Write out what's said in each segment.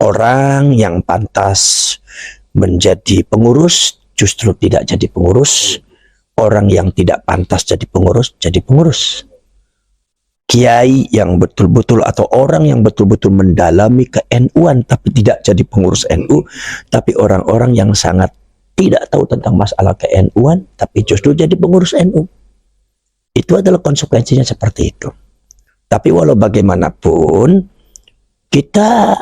orang yang pantas menjadi pengurus justru tidak jadi pengurus, orang yang tidak pantas jadi pengurus. Kiai yang betul-betul atau orang yang betul-betul mendalami ke-NU-an tapi tidak jadi pengurus NU, tapi orang-orang yang sangat tidak tahu tentang masalah ke-NU-an tapi justru jadi pengurus NU. Itu adalah konsekuensinya seperti itu. Tapi walau bagaimanapun kita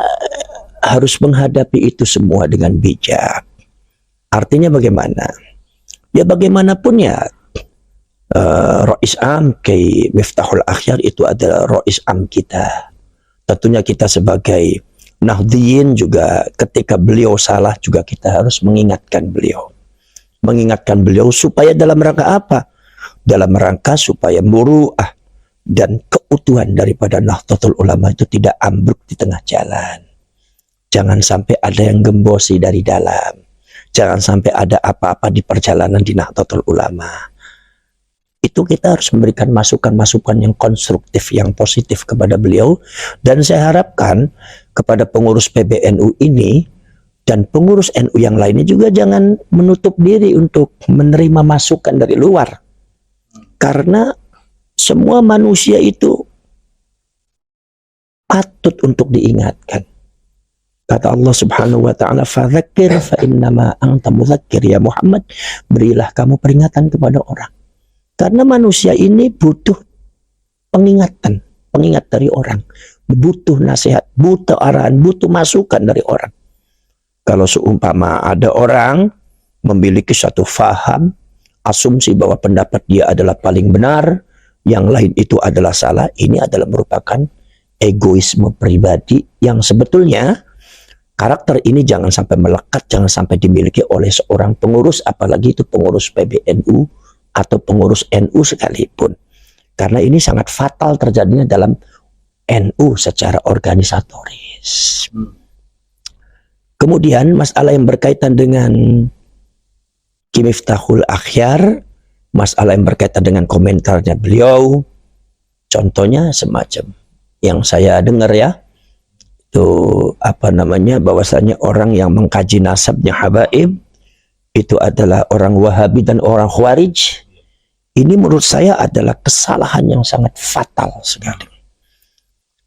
harus menghadapi itu semua dengan bijak. Artinya bagaimana? Ya bagaimanapun ya, Rais Am Kiai Miftahul Akhyar itu adalah Rais Am kita. Tentunya kita sebagai Nahdliyin juga ketika beliau salah juga kita harus mengingatkan beliau. Mengingatkan beliau supaya dalam rangka apa? Dalam rangka supaya muru'ah dan keutuhan daripada Nahdlatul Ulama itu tidak ambruk di tengah jalan. Jangan sampai ada yang gembosi dari dalam. Jangan sampai ada apa-apa di perjalanan di Nahdlatul Ulama. Itu kita harus memberikan masukan-masukan yang konstruktif, yang positif kepada beliau. Dan saya harapkan kepada pengurus PBNU ini dan pengurus NU yang lainnya juga jangan menutup diri untuk menerima masukan dari luar. Karena semua manusia itu patut untuk diingatkan. Kata Allah Subhanahu wa taala, "Fadzakir fa innama anta mudzakir ya Muhammad." Berilah kamu peringatan kepada orang. Karena manusia ini butuh pengingat dari orang. Butuh nasihat, butuh arahan, butuh masukan dari orang. Kalau seumpama ada orang memiliki satu faham, asumsi bahwa pendapat dia adalah paling benar, yang lain itu adalah salah, ini adalah merupakan egoisme pribadi yang sebetulnya karakter ini jangan sampai melekat, jangan sampai dimiliki oleh seorang pengurus, apalagi itu pengurus PBNU atau pengurus NU sekalipun. Karena ini sangat fatal terjadinya dalam NU secara organisatoris. Kemudian masalah yang berkaitan dengan Ki Miftahul Akhyar, masalah yang berkaitan dengan komentarnya beliau, contohnya semacam yang saya dengar ya, itu bahwasanya orang yang mengkaji nasabnya habaib itu adalah orang Wahabi dan orang Khawarij. Ini menurut saya adalah kesalahan yang sangat fatal sekali.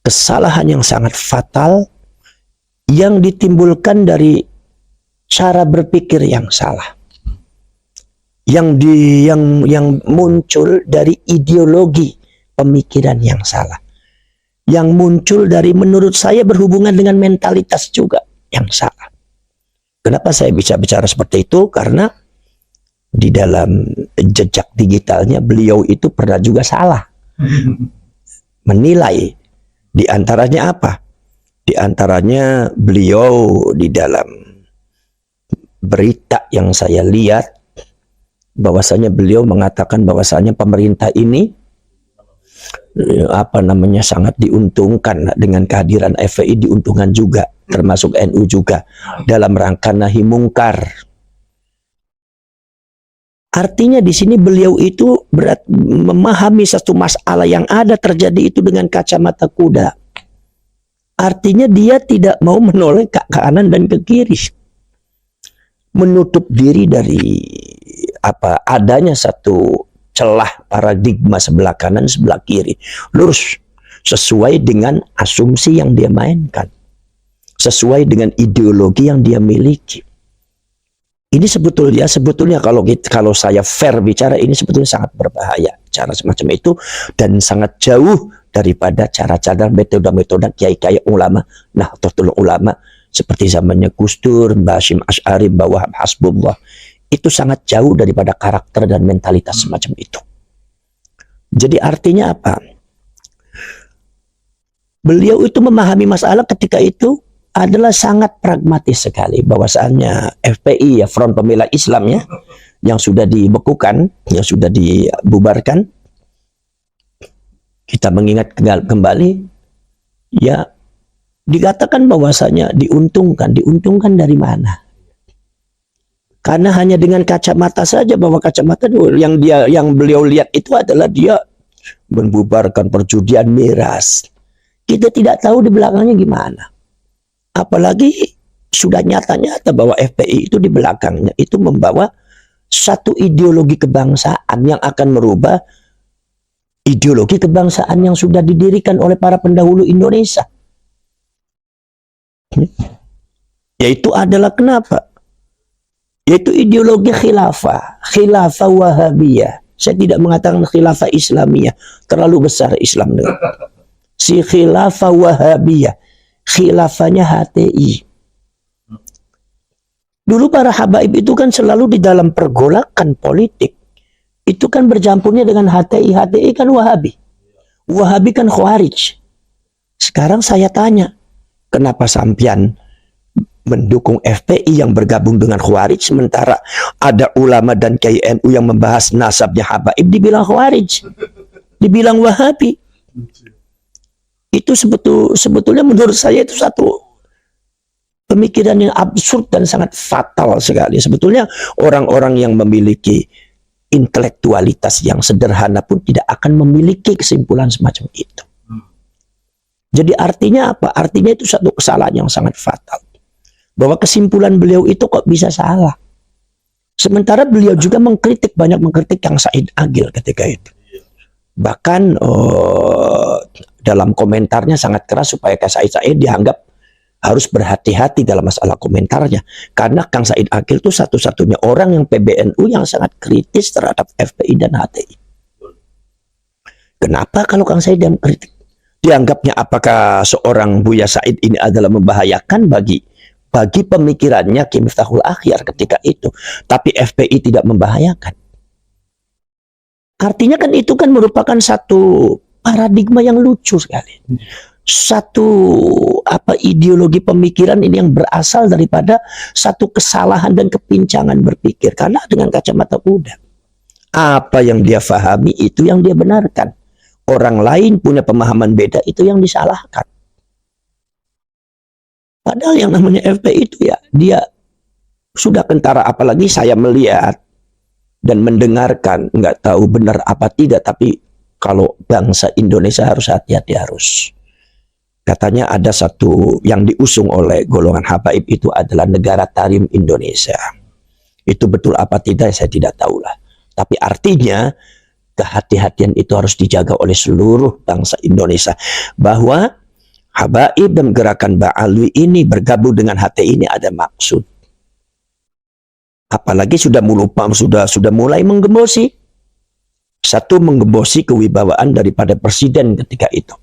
Kesalahan yang sangat fatal yang ditimbulkan dari cara berpikir yang salah. Yang muncul dari ideologi pemikiran yang salah. Yang muncul dari menurut saya berhubungan dengan mentalitas juga yang salah. Kenapa saya bisa bicara seperti itu? Karena di dalam jejak digitalnya beliau itu pernah juga salah menilai. Di antaranya apa? Di antaranya beliau di dalam berita yang saya lihat bahwasanya beliau mengatakan bahwasanya pemerintah ini sangat diuntungkan dengan kehadiran FPI, diuntungkan juga termasuk NU juga dalam rangka nahi mungkar. Artinya di sini beliau itu memahami satu masalah yang ada terjadi itu dengan kacamata kuda. Artinya dia tidak mau menoleh ke kanan dan ke kiri, menutup diri dari adanya satu celah paradigma sebelah kanan sebelah kiri, lurus sesuai dengan asumsi yang dia mainkan, sesuai dengan ideologi yang dia miliki. Ini sebetulnya kalau saya fair bicara, ini sebetulnya sangat berbahaya cara semacam itu, dan sangat jauh daripada cara-cara metode-metode kiai-kiai ulama, Nahdlatul Ulama seperti zamannya Gus Dur, Mbah Hasyim Asy'ari, Mbah Wahab Hasbullah. Itu sangat jauh daripada karakter dan mentalitas semacam itu. Jadi artinya apa? Beliau itu memahami masalah ketika itu adalah sangat pragmatis sekali, bahwasannya FPI ya, Front Pembela Islam ya, yang sudah dibekukan, yang sudah dibubarkan. Kita mengingat kembali ya, dikatakan bahwasanya diuntungkan dari mana? Karena hanya dengan kacamata saja, bahwa kacamata yang beliau lihat itu adalah dia membubarkan perjudian miras. Kita tidak tahu di belakangnya gimana. Apalagi sudah nyata-nyata bahwa FPI itu di belakangnya itu membawa satu ideologi kebangsaan yang akan merubah ideologi kebangsaan yang sudah didirikan oleh para pendahulu Indonesia. Yaitu adalah kenapa? Yaitu ideologi khilafah, khilafah Wahabiyah. Saya tidak mengatakan khilafah Islamiyah, terlalu besar Islam. Si khilafah Wahabiyah, khilafahnya HTI. Dulu para habaib itu kan selalu di dalam pergolakan politik. Itu kan bercampurnya dengan HTI. HTI kan Wahabi. Wahabi kan Khawarij. Sekarang saya tanya, kenapa sampian mendukung FPI yang bergabung dengan Khawarij, sementara ada ulama dan Kiai NU yang membahas nasabnya habaib dibilang Khawarij, dibilang Wahabi. Itu sebetulnya menurut saya itu satu pemikiran yang absurd dan sangat fatal sekali. Sebetulnya orang-orang yang memiliki intelektualitas yang sederhana pun tidak akan memiliki kesimpulan semacam itu. Jadi artinya apa? Artinya itu satu kesalahan yang sangat fatal. Bahwa kesimpulan beliau itu kok bisa salah. Sementara beliau juga banyak mengkritik Kang Said Agil ketika itu. Bahkan dalam komentarnya sangat keras supaya Kang Said dianggap harus berhati-hati dalam masalah komentarnya. Karena Kang Said Agil itu satu-satunya orang yang PBNU yang sangat kritis terhadap FPI dan HTI. Kenapa kalau Kang Said yang kritik? Dianggapnya apakah seorang Buya Said ini adalah membahayakan bagi pemikirannya Ki Miftahul Akhyar ketika itu. Tapi FPI tidak membahayakan. Artinya kan itu kan merupakan satu paradigma yang lucu sekali. Satu ideologi pemikiran ini yang berasal daripada satu kesalahan dan kepincangan berpikir karena dengan kacamata kuda. Apa yang dia fahami itu yang dia benarkan. Orang lain punya pemahaman beda itu yang disalahkan. Padahal yang namanya FPI itu ya dia sudah kentara, apalagi saya melihat dan mendengarkan, nggak tahu benar apa tidak, tapi kalau bangsa Indonesia harus hati-hati harus. Katanya ada satu yang diusung oleh golongan habaib itu adalah negara Tarim Indonesia. Itu betul apa tidak saya tidak tahu lah. Tapi artinya kehati-hatian itu harus dijaga oleh seluruh bangsa Indonesia. Bahwa habaib dan gerakan Ba'alwi ini bergabung dengan HTI ini ada maksud. Apalagi sudah mulai menggembosi. Satu, menggembosi kewibawaan daripada presiden ketika itu.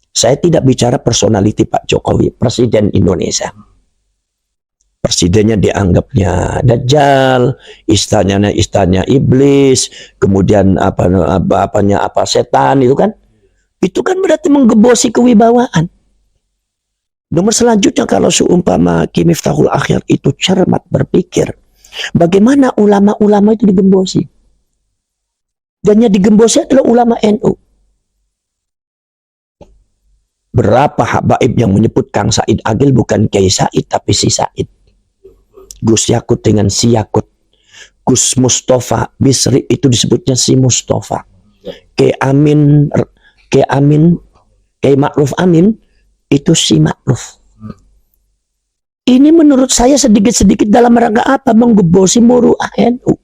Saya tidak bicara personality Pak Jokowi, presiden Indonesia. Presidennya dianggapnya dajjal, istananya iblis, kemudian apa setan itu kan. Itu kan berarti menggembosi kewibawaan. Nomor selanjutnya kalau seumpama Ki Miftahul Akhyar itu cermat berpikir, bagaimana ulama-ulama itu digembosi? Dan yang digembosi adalah ulama NU. Berapa habaib yang menyebut Kang Said Agil bukan Kiai Said tapi si Said. Gus Yakut dengan si Yakut. Gus Mustafa Bisri itu disebutnya si Mustafa. Kiai Ma'ruf Amin itu si Ma'ruf. Ini menurut saya sedikit-sedikit dalam rangka apa? Menggembosi muru'ah NU.